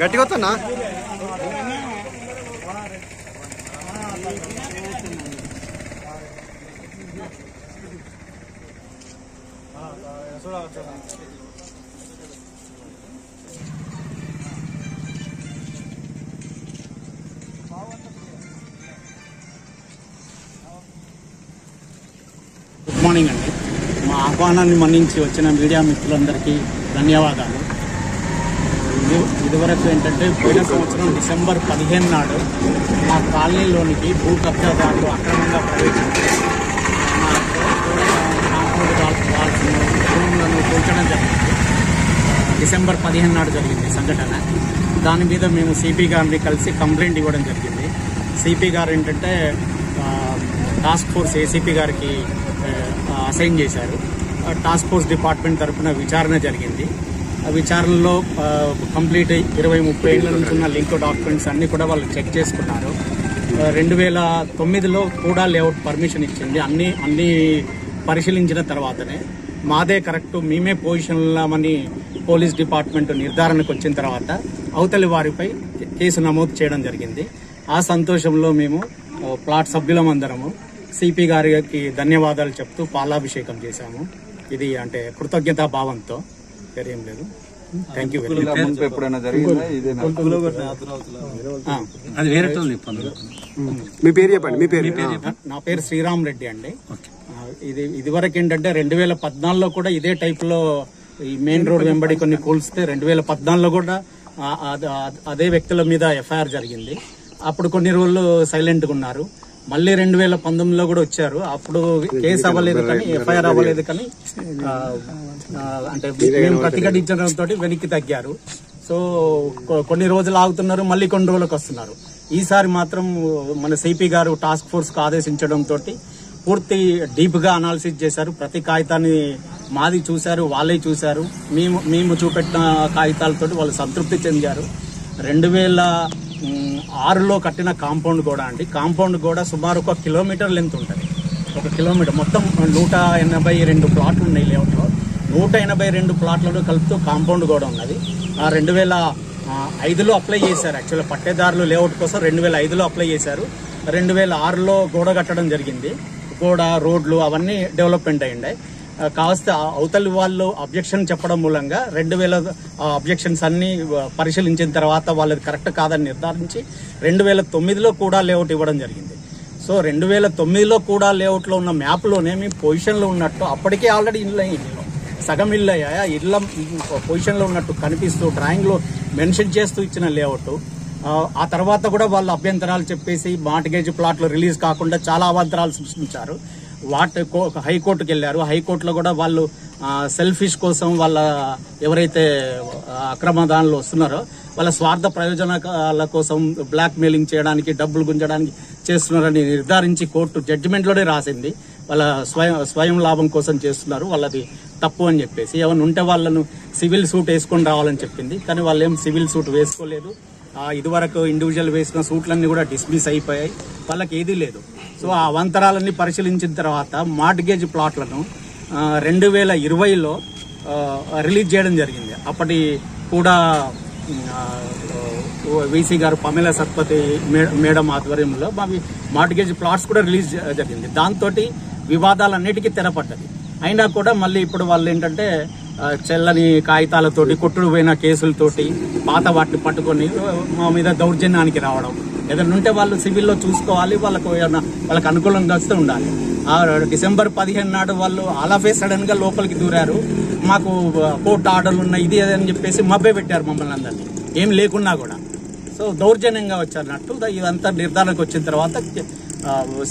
గట్టిగా వస్తున్నా good morning అండి. మా ఆహ్వానాన్ని మన్నించి వచ్చిన మీడియా మిత్రులందరికీ ధన్యవాదాలు. ఇదివరకు ఏంటంటే పోయిన సంవత్సరం డిసెంబర్ 15 నాడు మా కాలనీలోనికి భూ కబ్జాదారులు అక్రమంగా ప్రవేశించారు. భూములను కూల్చడం జరిగింది. డిసెంబర్ 15 నాడు జరిగింది సంఘటన. దాని మీద మేము సిపి గారిని కలిసి కంప్లైంట్ ఇవ్వడం జరిగింది. సిపి గారు ఏంటంటే టాస్క్ ఫోర్స్ ఏసీపీ గారికి అసైన్ చేశారు. టాస్క్ ఫోర్స్ డిపార్ట్మెంట్ తరఫున విచారణ జరిగింది. ఆ విచారణలో కంప్లీట్ 20-30 ఏళ్ల నుంచి ఉన్న లింక్ డాక్యుమెంట్స్ అన్ని కూడా వాళ్ళు చెక్ చేసుకున్నారు. 2009లో కూడా లేఅవుట్ పర్మిషన్ ఇచ్చింది. అన్ని పరిశీలించిన తర్వాతనే మాదే కరెక్ట్, మేమే పొజిషన్లమని పోలీస్ డిపార్ట్మెంట్ నిర్ధారణకు వచ్చిన తర్వాత అవతలి వారిపై కేసు నమోదు చేయడం జరిగింది. ఆ సంతోషంలో మేము ప్లాట్ సభ్యులమందరము సిపి గారికి ధన్యవాదాలు చెప్తూ పాలాభిషేకం చేశాము. ఇది అంటే కృతజ్ఞతా భావంతో, వేరేం లేదు. Thank you very much. మీ పేరు చెప్పండి. మీ పేరు? నా పేరు శ్రీరామ్ రెడ్డి అండి. ఇదివరకు ఏంటంటే 2014లో కూడా ఇదే టైప్ లో ఈ మెయిన్ రోడ్ వెంబడి కొన్ని కూల్స్తే 2014లో కూడా అదే వ్యక్తుల మీద ఎఫ్ఐఆర్ జరిగింది. అప్పుడు కొన్ని రోజులు సైలెంట్ గా ఉన్నారు. మళ్ళీ 2019లో కూడా వచ్చారు. అప్పుడు కేసు అవ్వలేదు కానీ, ఎఫ్ఐఆర్ అవ్వలేదు కానీ అంటే మేము ప్రతిఘటించడంతో వెనక్కి తగ్గారు. సో కొన్ని రోజులు ఆగుతున్నారు, మళ్ళీ కొన్ని రోజులకు వస్తున్నారు. ఈసారి మాత్రం మన సిపి గారు టాస్క్ ఫోర్స్ కు ఆదేశించడంతో పూర్తి డీప్ గా అనాలిసిస్ చేశారు. ప్రతి కాగితాన్ని మాది చూశారు, వాళ్ళే చూశారు. మేము చూపెట్టిన కాగితాలతో వాళ్ళు సంతృప్తి చెందారు. 2006లో కట్టిన కాంపౌండ్ గోడ అండి. కాంపౌండ్ గోడ సుమారు 1 కిలోమీటర్ లెంత్ ఉంటుంది. 1 కిలోమీటర్ మొత్తం 182 ప్లాట్లు ఉన్నాయి లేఅవుట్లో. 182 ప్లాట్లను కలుపుతూ కాంపౌండ్ గోడ ఉన్నది. 2005లో అప్లై చేశారు. యాక్చువల్గా పట్టేదారులు లేఅవుట్ కోసం 2005లో అప్లై చేశారు. 2006లో గోడ కట్టడం జరిగింది. గోడ, రోడ్లు అవన్నీ డెవలప్మెంట్ అయ్యిండే. కావస్తే అవతలి వాళ్ళు అబ్జెక్షన్ చెప్పడం మూలంగా 2000 అబ్జెక్షన్స్ అన్ని పరిశీలించిన తర్వాత వాళ్ళది కరెక్ట్ కాదని నిర్ధారించి 2009లో కూడా లేఅవుట్ ఇవ్వడం జరిగింది. సో 2009లో కూడా లేఅవుట్లో ఉన్న మ్యాప్లోనే మేము పొజిషన్లో ఉన్నట్టు, అప్పటికే ఆల్రెడీ ఇల్లు సగం ఇల్లు అయ్యా, ఇళ్ళ పొజిషన్లో ఉన్నట్టు కనిపిస్తూ డ్రాయింగ్లో మెన్షన్ చేస్తూ ఇచ్చిన లేఅవుట్. ఆ తర్వాత కూడా వాళ్ళు అభ్యంతరాలు చెప్పేసి మార్ట్గేజ్ ప్లాట్లు రిలీజ్ కాకుండా చాలా అవాంతరాలు సృష్టించారు. హైకోర్టుకు వెళ్లారు. హైకోర్టులో కూడా వాళ్ళు సెల్ఫిష్ కోసం వాళ్ళ ఎవరైతే అక్రమదానులు వస్తున్నారో వాళ్ళ స్వార్థ ప్రయోజనాల కోసం బ్లాక్ మెయిలింగ్ చేయడానికి, డబ్బులు గుంజడానికి చేస్తున్నారని నిర్ధారించి కోర్టు జడ్జిమెంట్లోనే రాసింది. వాళ్ళ స్వయం లాభం కోసం చేస్తున్నారు, వాళ్ళది తప్పు అని చెప్పేసి. ఏమైనా ఉంటే వాళ్ళను సివిల్ సూట్ వేసుకొని రావాలని చెప్పింది. కానీ వాళ్ళు ఏం సివిల్ సూట్ వేసుకోలేదు. ఇదివరకు ఇండివిజువల్ వేసిన సూట్లన్నీ కూడా డిస్మిస్ అయిపోయాయి. వాళ్ళకి ఏదీ లేదు. సో ఆ అవాంతరాలన్నీ పరిశీలించిన తర్వాత మార్ట్గేజ్ ప్లాట్లను 2020లో రిలీజ్ చేయడం జరిగింది. అప్పటి కూడా వీసీ గారు పమేల సత్పతి మేడం ఆధ్వర్యంలో మార్ట్గేజ్ ప్లాట్స్ కూడా రిలీజ్ జరిగింది. దాంతో వివాదాలన్నిటికీ తెరపడ్డది. అయినా కూడా మళ్ళీ ఇప్పుడు వాళ్ళు ఏంటంటే చెల్లని కాగితాలతోటి, కొట్టుడు పోయిన కేసులతోటి పాత వాటిని పట్టుకొని మా మీద దౌర్జన్యానికి రావడం. ఏదైనా ఉంటే వాళ్ళు సివిల్లో చూసుకోవాలి, వాళ్ళకు అనుకూలంగా వస్తే ఉండాలి. డిసెంబర్ 15 నాడు వాళ్ళు ఆలాఫే సడన్ గా లోపలికి దూరారు. మాకు కోర్టు ఆర్డర్లు ఉన్నాయి, ఇది అని చెప్పేసి మభ్య పెట్టారు మమ్మల్ని అందరినీ, ఏం లేకున్నా కూడా. సో దౌర్జన్యంగా వచ్చారన్నట్టు. ఇదంతా నిర్ధారణకు వచ్చిన తర్వాత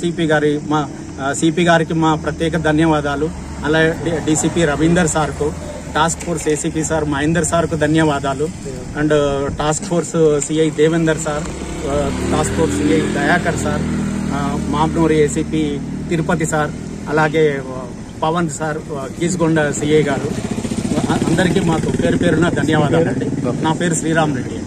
సిపి గారికి మా ప్రత్యేక ధన్యవాదాలు. అలాగే డీసీపీ రవీందర్ సార్కు, task force ACP sir Mahender సార్కు ధన్యవాదాలు. And task force CI Devender sir, task force CI Dayakar sir, Mamnoor ACP Tirupati sir, అలాగే పవన్ సార్, గీస్గొండ సిఐ గారు, అందరికీ మాకు పేరు పేరున ధన్యవాదాలండి. నా పేరు శ్రీరామ్ రెడ్డి.